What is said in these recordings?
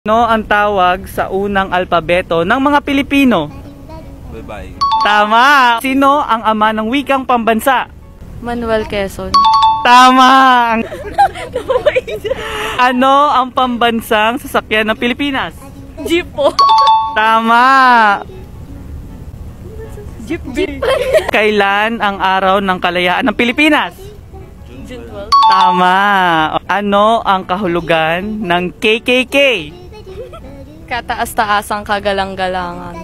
Ano ang tawag sa unang alpabeto ng mga Pilipino? Bye-bye. Tama! Sino ang ama ng wikang pambansa? Manuel Quezon. Tama! Ano ang pambansang sasakyan ng Pilipinas? Jeep po. Tama! Jeep. Kailan ang araw ng kalayaan ng Pilipinas? June 12. Tama! Ano ang kahulugan ng KKK? Kataas-taasang kagalang-galangan.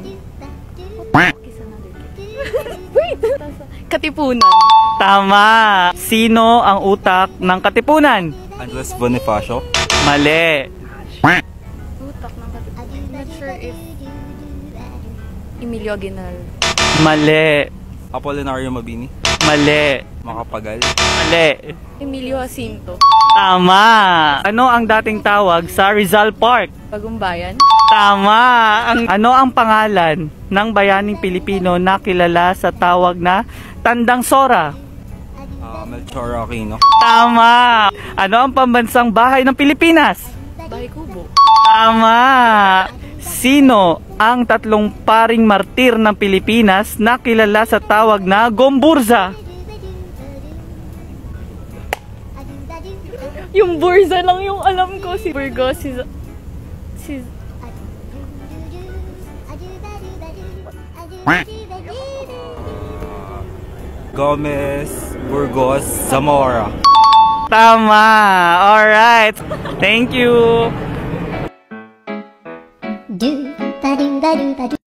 Katipunan. Tama! Sino ang utak ng Katipunan? Andres Bonifacio. Mali! Utak ng Katipunan. I'm not sure if Emilio Aguinaldo. Mali! Apolinario Mabini. Mali! Makapagal. Mali! Emilio Jacinto. Tama! Ano ang dating tawag sa Rizal Park? Bagumbayan. Tama! Ano ang pangalan ng bayaning Pilipino na kilala sa tawag na Tandang Sora? Melchor Aquino. Tama! Ano ang pambansang bahay ng Pilipinas? Bahay Kubo. Tama! Sino ang tatlong paring martir ng Pilipinas na kilala sa tawag na Gomburza? Yung Burza lang yung alam ko. Si Burgos, si Gomez, Burgos, Zamora. Tama! Alright! Thank you! Do ba do ba do ba